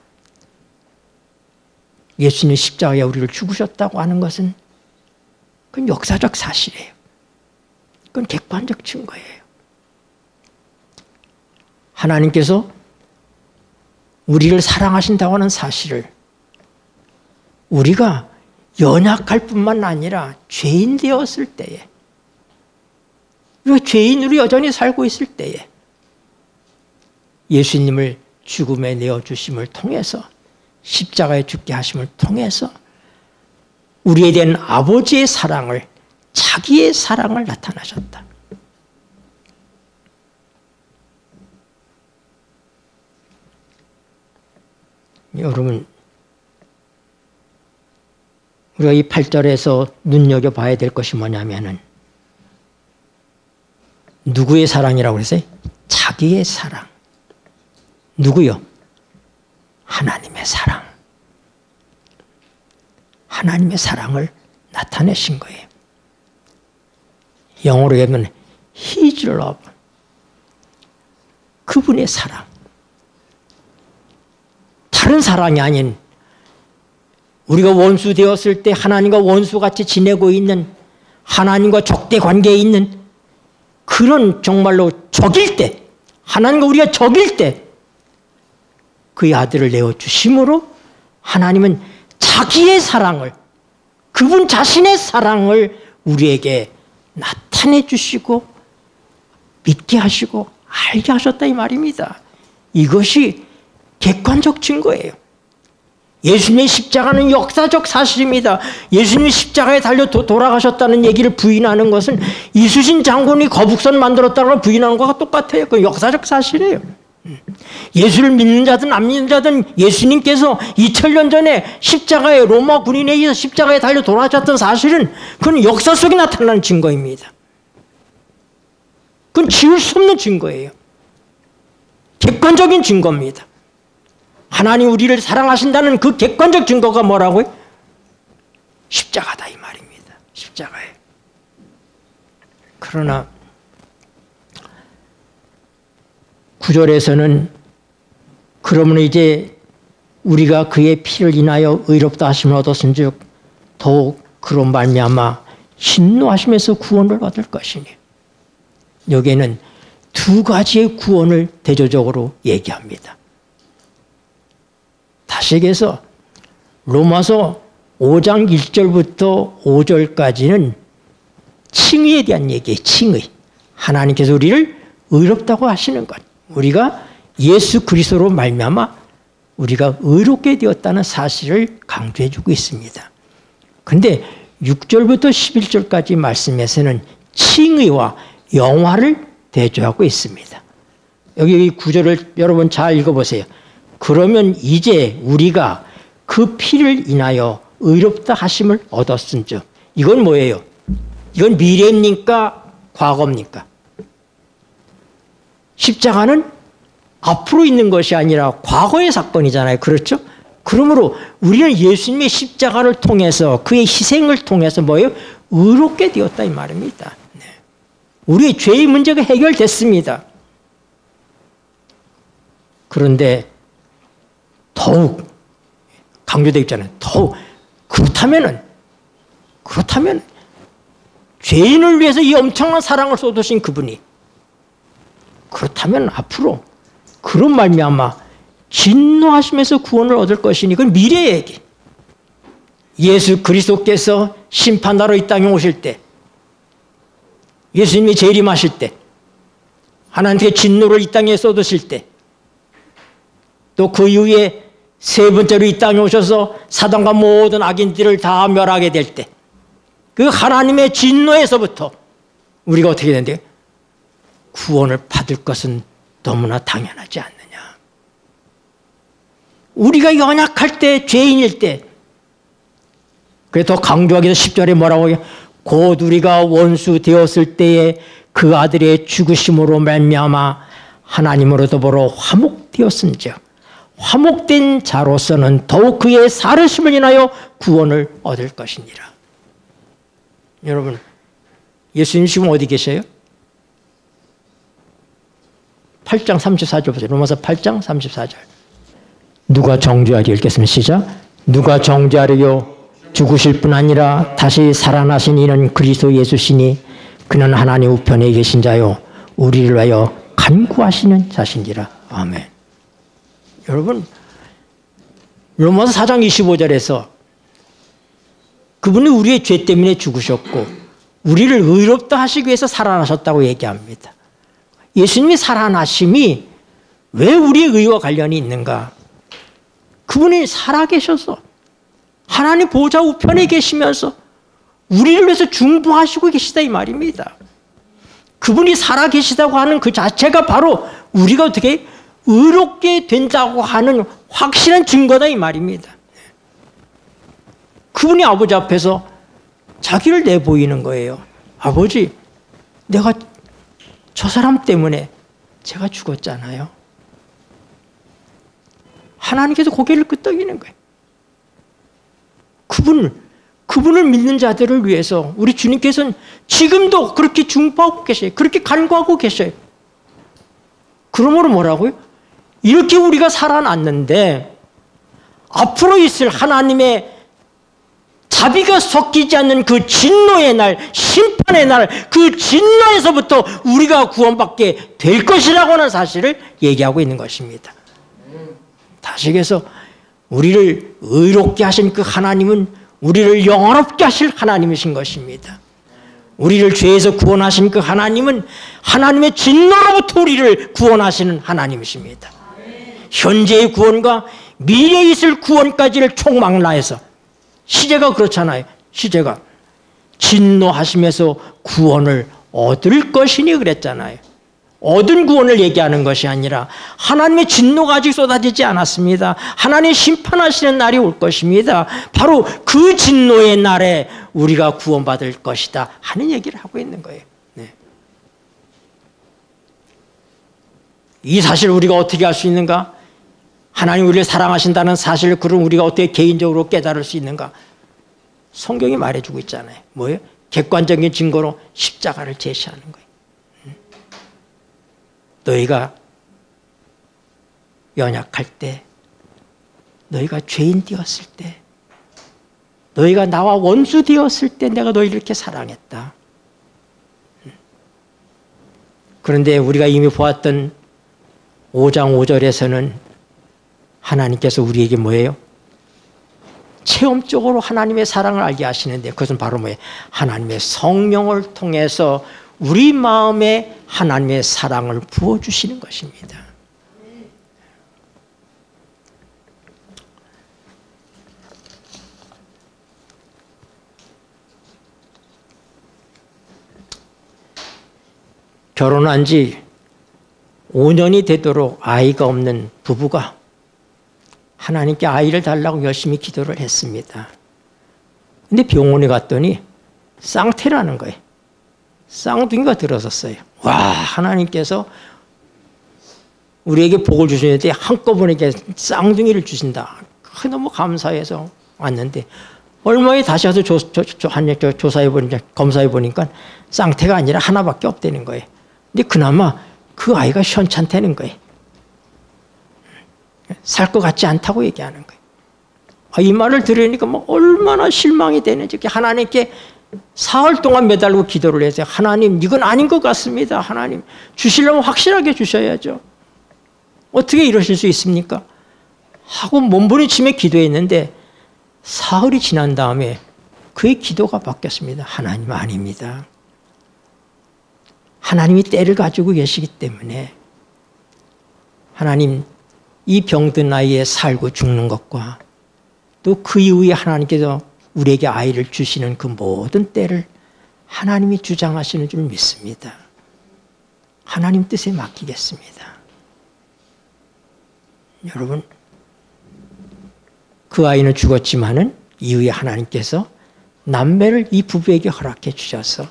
Speaker 1: 예수님이 십자가에 우리를 죽으셨다고 하는 것은 그건 역사적 사실이에요. 그건 객관적 증거예요. 하나님께서 우리를 사랑하신다고 하는 사실을 우리가 연약할 뿐만 아니라 죄인 되었을 때에, 우리가 죄인으로 여전히 살고 있을 때에 예수님을 죽음에 내어주심을 통해서, 십자가에 죽게 하심을 통해서 우리에 대한 아버지의 사랑을, 자기의 사랑을 나타나셨다. 여러분, 우리가 이 8절에서 눈여겨봐야 될 것이 뭐냐면은 누구의 사랑이라고 그랬어요? 자기의 사랑. 누구요? 하나님의 사랑. 하나님의 사랑을 나타내신 거예요. 영어로 하면 His love. 그분의 사랑. 다른 사랑이 아닌, 우리가 원수 되었을 때 하나님과 원수같이 지내고 있는, 하나님과 적대 관계에 있는 그런 정말로 적일 때, 하나님과 우리가 적일 때 그의 아들을 내어주심으로 하나님은 자기의 사랑을, 그분 자신의 사랑을 우리에게 나타내 주시고 믿게 하시고 알게 하셨다 이 말입니다. 이것이 객관적 증거예요. 예수님의 십자가는 역사적 사실입니다. 예수님이 십자가에 달려 돌아가셨다는 얘기를 부인하는 것은 이순신 장군이 거북선 만들었다는 걸 부인하는 것과 똑같아요. 그건 역사적 사실이에요. 예수를 믿는 자든 안 믿는 자든 예수님께서 2000년 전에 십자가에, 로마 군인에 의해서 십자가에 달려 돌아가셨던 사실은 그건 역사 속에 나타나는 증거입니다. 그건 지울 수 없는 증거예요. 객관적인 증거입니다. 하나님 우리를 사랑하신다는 그 객관적 증거가 뭐라고요? 십자가다 이 말입니다. 십자가에. 그러나 9절에서는 그러면 이제 우리가 그의 피를 인하여 의롭다 하심을 얻었은즉 더욱 그로 말미암아 신노하심에서 구원을 얻을 것이니, 여기에는 두 가지의 구원을 대조적으로 얘기합니다. 다시 얘기해서 로마서 5장 1절부터 5절까지는 칭의에 대한 얘기예요. 칭의. 하나님께서 우리를 의롭다고 하시는 것. 우리가 예수 그리스도로 말미암아 우리가 의롭게 되었다는 사실을 강조해 주고 있습니다. 그런데 6절부터 11절까지 말씀에서는 칭의와 영화를 대조하고 있습니다. 여기 이 구절을 여러분 잘 읽어보세요. 그러면 이제 우리가 그 피를 인하여 의롭다 하심을 얻었은즉, 이건 뭐예요? 이건 미래입니까? 과거입니까? 십자가는 앞으로 있는 것이 아니라 과거의 사건이잖아요. 그렇죠? 그러므로 우리는 예수님의 십자가를 통해서, 그의 희생을 통해서 뭐예요? 의롭게 되었다 이 말입니다. 네. 우리의 죄의 문제가 해결됐습니다. 그런데 더욱 강조되어 있잖아요. 더욱 그렇다면 죄인을 위해서 이 엄청난 사랑을 쏟으신 그분이 그렇다면 앞으로 그런 말미암아 진노하시면서 구원을 얻을 것이니 그건 미래의 얘기. 예수 그리스도께서 심판하러 이 땅에 오실 때, 예수님이 재림하실 때, 하나님께 진노를 이 땅에 쏟으실 때, 또 그 이후에 세 번째로 이 땅에 오셔서 사단과 모든 악인들을 다 멸하게 될 때, 그 하나님의 진노에서부터 우리가 어떻게 되는데요? 구원을 받을 것은 너무나 당연하지 않느냐. 우리가 연약할 때, 죄인일 때, 그래 더 강조하기 위해서 10절에 뭐라고 해요? 곧 우리가 원수 되었을 때에 그 아들의 죽으심으로 말미암아 하나님으로 더불어 화목되었은즉 화목된 자로서는 더욱 그의 살으심을 인하여 구원을 얻을 것이니라. 여러분, 예수님 지금 어디 계셔요? 8장 34절 보세요. 로마서 8장 34절. 누가 정죄하리 읽겠습니다. 시작. 누가 정죄하리요? 죽으실 뿐 아니라 다시 살아나신 이는 그리스도 예수시니 그는 하나님 우편에 계신 자요 우리를 위하여 간구하시는 자신이라. 아멘. 여러분, 로마서 4장 25절에서 그분이 우리의 죄 때문에 죽으셨고 우리를 의롭다 하시기 위해서 살아나셨다고 얘기합니다. 예수님이 살아나심이 왜 우리의 의와 관련이 있는가? 그분이 살아계셔서 하나님 보좌 우편에 계시면서 우리를 위해서 중보하시고 계시다 이 말입니다. 그분이 살아계시다고 하는 그 자체가 바로 우리가 어떻게 의롭게 된다고 하는 확실한 증거다 이 말입니다. 그분이 아버지 앞에서 자기를 내보이는 거예요. 아버지, 내가 저 사람 때문에 제가 죽었잖아요. 하나님께서 고개를 끄덕이는 거예요. 그분을 믿는 자들을 위해서 우리 주님께서는 지금도 그렇게 중보하고 계셔요. 그렇게 간구하고 계셔요. 그러므로 뭐라고요? 이렇게 우리가 살아났는데 앞으로 있을 하나님의 자비가 섞이지 않는 그 진노의 날, 심판의 날, 그 진노에서부터 우리가 구원받게 될 것이라고 하는 사실을 얘기하고 있는 것입니다. 다시 얘기해서 우리를 의롭게 하신 그 하나님은 우리를 영원롭게 하실 하나님이신 것입니다. 우리를 죄에서 구원하신 그 하나님은 하나님의 진노로부터 우리를 구원하시는 하나님이십니다. 현재의 구원과 미래에 있을 구원까지를 총망라해서 시제가 그렇잖아요. 시제가 진노하시면서 구원을 얻을 것이니 그랬잖아요. 얻은 구원을 얘기하는 것이 아니라 하나님의 진노가 아직 쏟아지지 않았습니다. 하나님 심판하시는 날이 올 것입니다. 바로 그 진노의 날에 우리가 구원받을 것이다 하는 얘기를 하고 있는 거예요. 네. 이 사실을 우리가 어떻게 알 수 있는가? 하나님 우리를 사랑하신다는 사실을 그럼 우리가 어떻게 개인적으로 깨달을 수 있는가? 성경이 말해주고 있잖아요. 뭐예요? 객관적인 증거로 십자가를 제시하는 거예요. 너희가 연약할 때, 너희가 죄인 되었을 때, 너희가 나와 원수 되었을 때 내가 너희를 이렇게 사랑했다. 그런데 우리가 이미 보았던 5장 5절에서는 하나님께서 우리에게 뭐예요? 체험적으로 하나님의 사랑을 알게 하시는데 그것은 바로 뭐예요? 하나님의 성령을 통해서 우리 마음에 하나님의 사랑을 부어주시는 것입니다. 결혼한 지 5년이 되도록 아이가 없는 부부가 하나님께 아이를 달라고 열심히 기도를 했습니다. 근데 병원에 갔더니 쌍태라는 거예요. 쌍둥이가 들어섰어요. 와, 하나님께서 우리에게 복을 주시는데 한꺼번에 쌍둥이를 주신다. 너무 감사해서 왔는데 얼마에 다시 와서 조사해보니까 검사해보니까 쌍태가 아니라 하나밖에 없다는 거예요. 근데 그나마 그 아이가 현찮다는 거예요. 살 것 같지 않다고 얘기하는 거예요. 이 말을 들으니까 뭐 얼마나 실망이 되는지 하나님께 사흘 동안 매달고 기도를 해서 하나님 이건 아닌 것 같습니다. 하나님 주시려면 확실하게 주셔야죠. 어떻게 이러실 수 있습니까? 하고 몸부림치며 기도했는데 사흘이 지난 다음에 그의 기도가 바뀌었습니다. 하나님 아닙니다. 하나님이 때를 가지고 계시기 때문에 하나님 이 병든 아이의 살고 죽는 것과 또 그 이후에 하나님께서 우리에게 아이를 주시는 그 모든 때를 하나님이 주장하시는 줄 믿습니다. 하나님 뜻에 맡기겠습니다. 여러분, 그 아이는 죽었지만은 이후에 하나님께서 남매를 이 부부에게 허락해 주셔서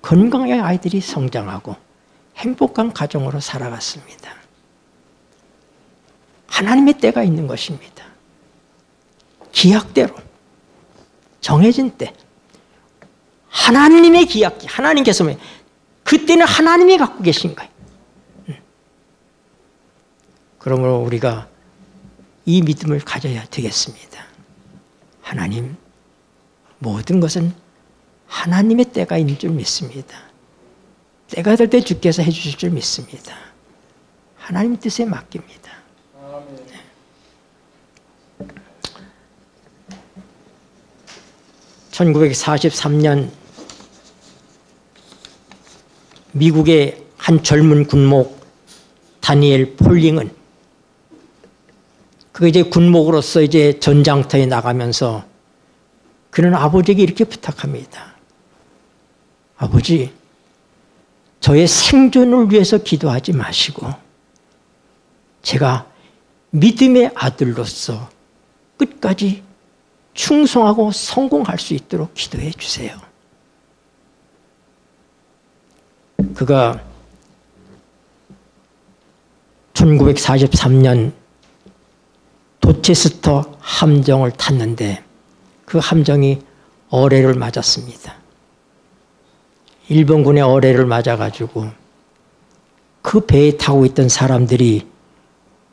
Speaker 1: 건강하게 아이들이 성장하고 행복한 가정으로 살아갔습니다. 하나님의 때가 있는 것입니다. 기약대로 정해진 때 하나님의 기약기, 하나님께서 그때는 하나님이 갖고 계신 거예요. 그러므로 우리가 이 믿음을 가져야 되겠습니다. 하나님, 모든 것은 하나님의 때가 있는 줄 믿습니다. 때가 될 때 주께서 해주실 줄 믿습니다. 하나님 뜻에 맡깁니다. 1943년 미국의 한 젊은 군목 다니엘 폴링은 그 이제 군목으로서 이제 전장터에 나가면서 그는 아버지에게 이렇게 부탁합니다. 아버지, 저의 생존을 위해서 기도하지 마시고 제가 믿음의 아들로서 끝까지 충성하고 성공할 수 있도록 기도해 주세요. 그가 1943년 도체스터 함정을 탔는데 그 함정이 어뢰를 맞았습니다. 일본군의 어뢰를 맞아가지고 그 배에 타고 있던 사람들이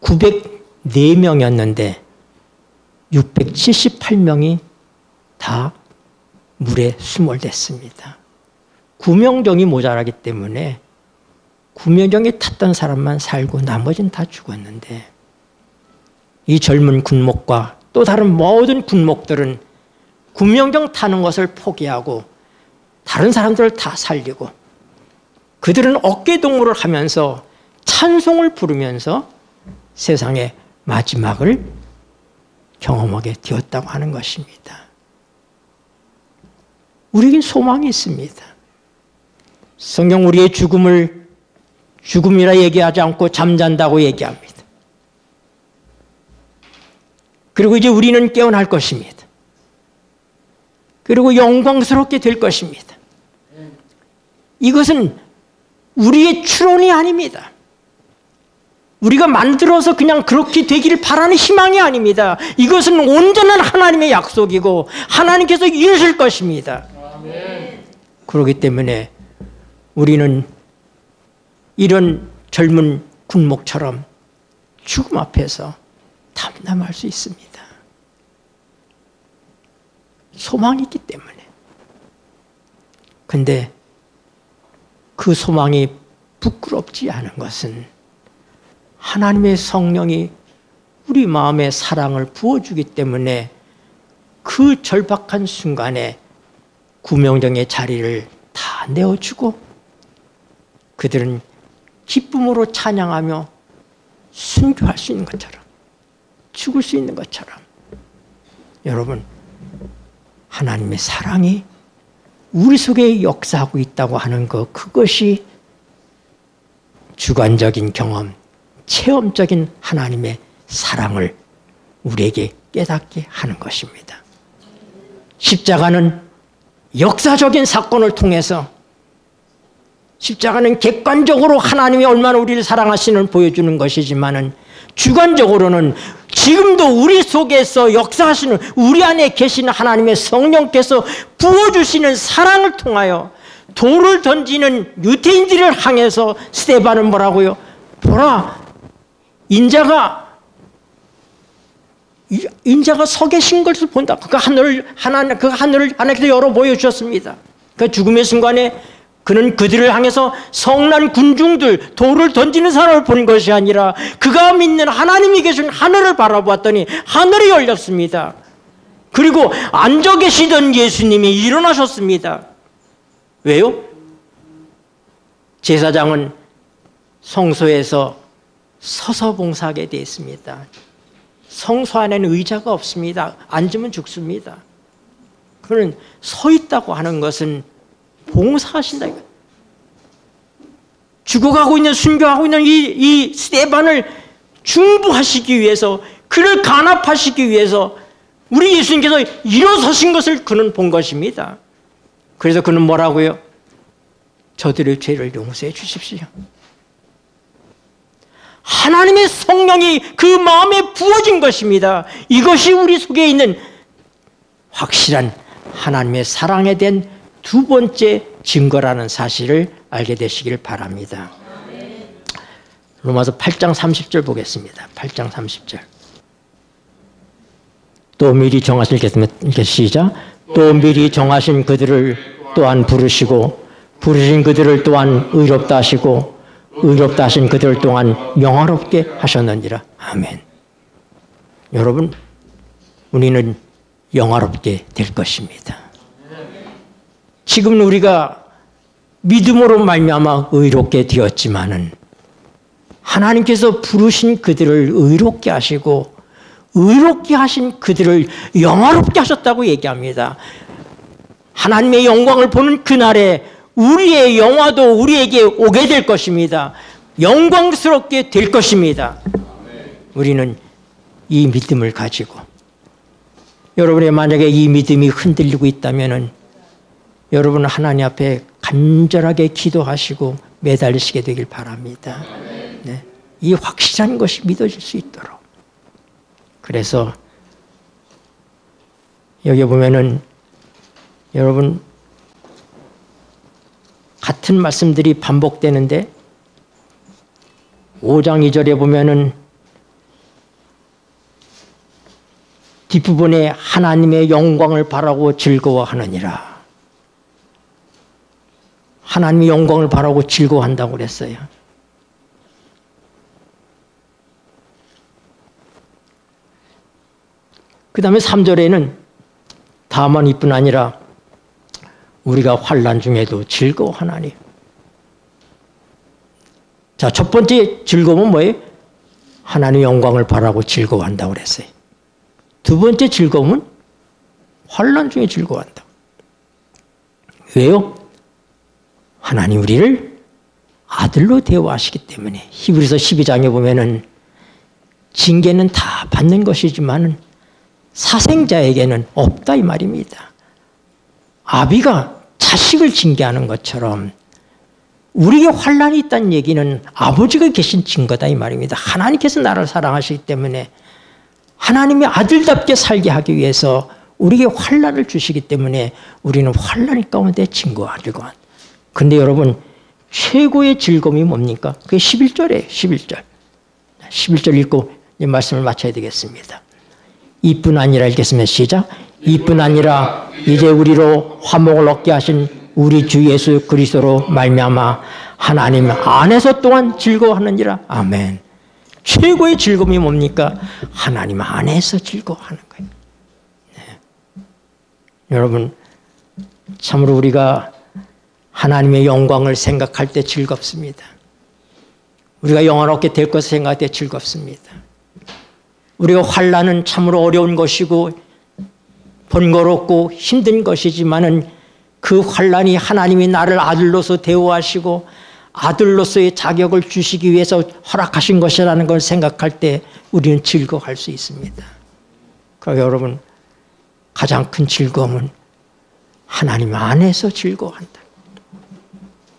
Speaker 1: 904명이었는데 678명이 다 물에 수몰됐습니다. 구명정이 모자라기 때문에 구명정에 탔던 사람만 살고 나머지는 다 죽었는데 이 젊은 군목과 또 다른 모든 군목들은 구명정 타는 것을 포기하고 다른 사람들을 다 살리고 그들은 어깨동무를 하면서 찬송을 부르면서 세상의 마지막을 경험하게 되었다고 하는 것입니다. 우리에겐 소망이 있습니다. 성경 우리의 죽음을 죽음이라 얘기하지 않고 잠잔다고 얘기합니다. 그리고 이제 우리는 깨어날 것입니다. 그리고 영광스럽게 될 것입니다. 이것은 우리의 추론이 아닙니다. 우리가 만들어서 그냥 그렇게 되기를 바라는 희망이 아닙니다. 이것은 온전한 하나님의 약속이고 하나님께서 이루실 것입니다. 아멘. 그렇기 때문에 우리는 이런 젊은 군목처럼 죽음 앞에서 담담할 수 있습니다. 소망이 있기 때문에. 근데 그 소망이 부끄럽지 않은 것은 하나님의 성령이 우리 마음에 사랑을 부어주기 때문에 그 절박한 순간에 구명정의 자리를 다 내어주고 그들은 기쁨으로 찬양하며 순교할 수 있는 것처럼 죽을 수 있는 것처럼 여러분 하나님의 사랑이 우리 속에 역사하고 있다고 하는 것 그것이 주관적인 경험 체험적인 하나님의 사랑을 우리에게 깨닫게 하는 것입니다. 십자가는 역사적인 사건을 통해서 십자가는 객관적으로 하나님이 얼마나 우리를 사랑하시는 보여주는 것이지만은 주관적으로는 지금도 우리 속에서 역사하시는 우리 안에 계시는 하나님의 성령께서 부어주시는 사랑을 통하여 돌을 던지는 유대인들을 향해서 스데반은 뭐라고요? 보라, 인자가 인자가 서 계신 것을 본다. 그 하늘을 하나님께서 열어 보여주셨습니다. 그 죽음의 순간에 그는 그들을 향해서 성난 군중들, 돌을 던지는 사람을 본 것이 아니라 그가 믿는 하나님이 계신 하늘을 바라보았더니 하늘이 열렸습니다. 그리고 앉아 계시던 예수님이 일어나셨습니다. 왜요? 제사장은 성소에서 서서 봉사하게 되어 있습니다. 성소 안에는 의자가 없습니다. 앉으면 죽습니다. 그는 서 있다고 하는 것은 봉사하신다. 죽어가고 있는, 순교하고 있는 이 스데반을 중보하시기 위해서, 그를 간합하시기 위해서 우리 예수님께서 일어서신 것을 그는 본 것입니다. 그래서 그는 뭐라고요? 저들의 죄를 용서해 주십시오. 하나님의 성령이 그 마음에 부어진 것입니다. 이것이 우리 속에 있는 확실한 하나님의 사랑에 대한 두 번째 증거라는 사실을 알게 되시길 바랍니다. 로마서 8장 30절 보겠습니다. 8장 30절. 또 미리 정하신, 시작. 또 미리 정하신 그들을 또한 부르시고 부르신 그들을 또한 의롭다 하시고 의롭다 하신 그들 또한 영화롭게 하셨느니라. 아멘. 여러분, 우리는 영화롭게 될 것입니다. 지금 우리가 믿음으로 말미암아 의롭게 되었지만은 하나님께서 부르신 그들을 의롭게 하시고 의롭게 하신 그들을 영화롭게 하셨다고 얘기합니다. 하나님의 영광을 보는 그날에 우리의 영화도 우리에게 오게 될 것입니다. 영광스럽게 될 것입니다. 우리는 이 믿음을 가지고, 여러분의 만약에 이 믿음이 흔들리고 있다면은 여러분은 하나님 앞에 간절하게 기도하시고 매달리시게 되길 바랍니다. 네. 이 확실한 것이 믿어질 수 있도록. 그래서 여기 보면은 여러분 같은 말씀들이 반복되는데 5장 2절에 보면은 뒷부분에 하나님의 영광을 바라고 즐거워하느니라. 하나님의 영광을 바라고 즐거워한다고 그랬어요. 그 다음에 3절에는 다만 이뿐 아니라 우리가 환난 중에도 즐거워하나니. 자, 첫 번째 즐거움은 뭐예요? 하나님의 영광을 바라고 즐거워한다고 그랬어요. 두 번째 즐거움은 환난 중에 즐거워한다. 왜요? 하나님 우리를 아들로 대우하시기 때문에. 히브리서 12장에 보면은 징계는 다 받는 것이지만 사생자에게는 없다 이 말입니다. 아비가 자식을 징계하는 것처럼 우리에게 환난이 있다는 얘기는 아버지가 계신 증거다 이 말입니다. 하나님께서 나를 사랑하시기 때문에 하나님의 아들답게 살게 하기 위해서 우리에게 환난을 주시기 때문에 우리는 환난 가운데 증거하려고 한. 근데 여러분 최고의 즐거움이 뭡니까? 그게 11절이에요. 11절. 11절 읽고 이 말씀을 마쳐야 되겠습니다. 이뿐 아니라 읽겠습니다. 시작. 이뿐 아니라 이제 우리로 화목을 얻게 하신 우리 주 예수 그리스도로 말미암아 하나님 안에서 또한 즐거워하느니라. 아멘. 최고의 즐거움이 뭡니까? 하나님 안에서 즐거워하는 거예요. 네. 여러분 참으로 우리가 하나님의 영광을 생각할 때 즐겁습니다. 우리가 영원롭게 될 것을 생각할 때 즐겁습니다. 우리가 환난은 참으로 어려운 것이고 번거롭고 힘든 것이지만은 그 환난이 하나님이 나를 아들로서 대우하시고 아들로서의 자격을 주시기 위해서 허락하신 것이라는 걸 생각할 때 우리는 즐거워할 수 있습니다. 그러니까 여러분 가장 큰 즐거움은 하나님 안에서 즐거워한다.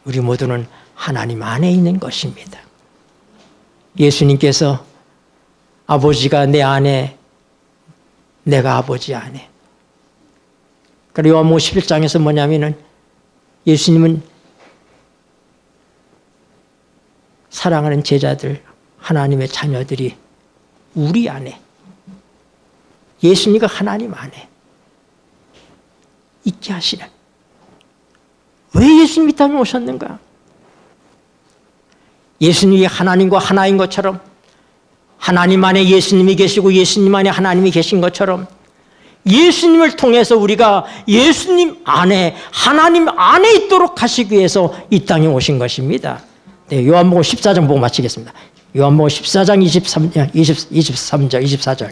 Speaker 1: 우리 모두는 하나님 안에 있는 것입니다. 예수님께서 아버지가 내 안에 내가 아버지 안에. 그리고 요한복음 11장에서 뭐냐면은 예수님은 사랑하는 제자들, 하나님의 자녀들이 우리 안에, 예수님과 하나님 안에 있게 하시는, 왜 예수님이 이 땅에 오셨는가? 예수님이 하나님과 하나인 것처럼, 하나님 안에 예수님이 계시고 예수님 안에 하나님이 계신 것처럼, 예수님을 통해서 우리가 예수님 안에, 하나님 안에 있도록 하시기 위해서 이 땅에 오신 것입니다. 네, 요한복음 14장 보고 마치겠습니다. 요한복음 14장 23절, 24절.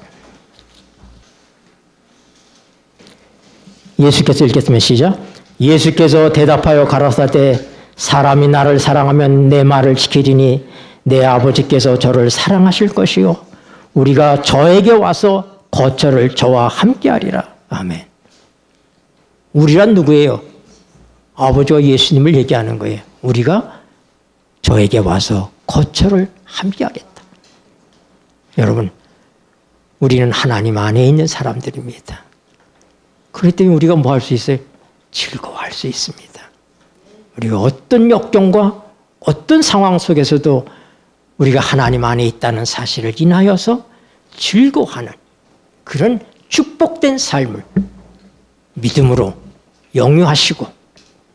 Speaker 1: 예수께서 읽겠습니다. 시작. 예수께서 대답하여 가라사대 사람이 나를 사랑하면 내 말을 지키리니 내 아버지께서 저를 사랑하실 것이요 우리가 저에게 와서 거처를 저와 함께하리라. 아멘. 우리란 누구예요? 아버지와 예수님을 얘기하는 거예요. 우리가 저에게 와서 거처를 함께하겠다. 여러분, 우리는 하나님 안에 있는 사람들입니다. 그렇기 때문에 우리가 뭐 할 수 있어요? 즐거워할 수 있습니다. 우리가 어떤 역경과 어떤 상황 속에서도 우리가 하나님 안에 있다는 사실을 인하여서 즐거워하는 그런 축복된 삶을 믿음으로 영유하시고,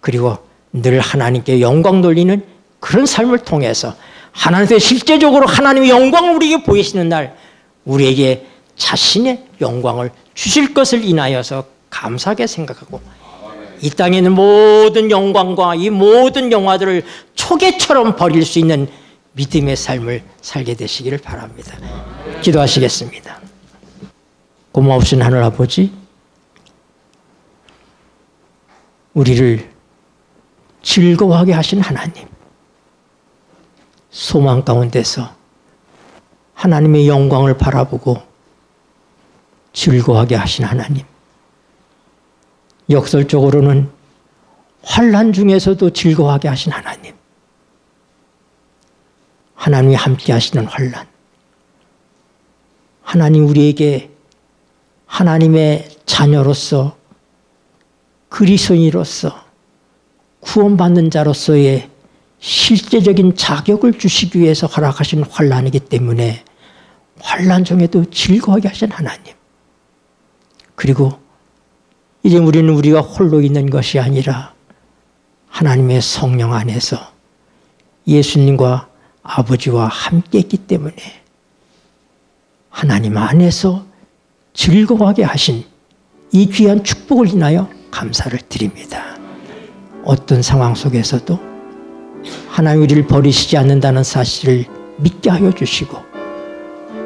Speaker 1: 그리고 늘 하나님께 영광 돌리는 그런 삶을 통해서 하나님께 실제적으로 하나님의 영광을 우리에게 보이시는 날 우리에게 자신의 영광을 주실 것을 인하여서 감사하게 생각하고, 이 땅에 있는 모든 영광과 이 모든 영화들을 초계처럼 버릴 수 있는 믿음의 삶을 살게 되시기를 바랍니다. 기도하시겠습니다. 고마우신 하늘 아버지, 우리를 즐거워하게 하신 하나님, 소망 가운데서 하나님의 영광을 바라보고 즐거워하게 하신 하나님, 역설적으로는 환난 중에서도 즐거워하게 하신 하나님, 하나님이 함께 하시는 환난, 하나님 우리에게 하나님의 자녀로서, 그리스도인으로서, 구원받는 자로서의 실제적인 자격을 주시기 위해서 허락하신 환난이기 때문에 환난 중에도 즐거워하게 하신 하나님, 그리고 이제 우리는 우리가 홀로 있는 것이 아니라 하나님의 성령 안에서 예수님과 아버지와 함께 있기 때문에 하나님 안에서 즐거워하게 하신 이 귀한 축복을 인하여 감사를 드립니다. 어떤 상황 속에서도 하나님 우리를 버리시지 않는다는 사실을 믿게 하여 주시고,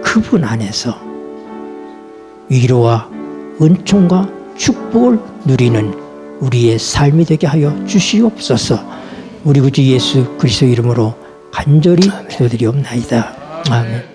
Speaker 1: 그분 안에서 위로와 은총과 축복을 누리는 우리의 삶이 되게 하여 주시옵소서. 우리 구주 예수 그리스도 이름으로 간절히 기도드리옵나이다. 아멘.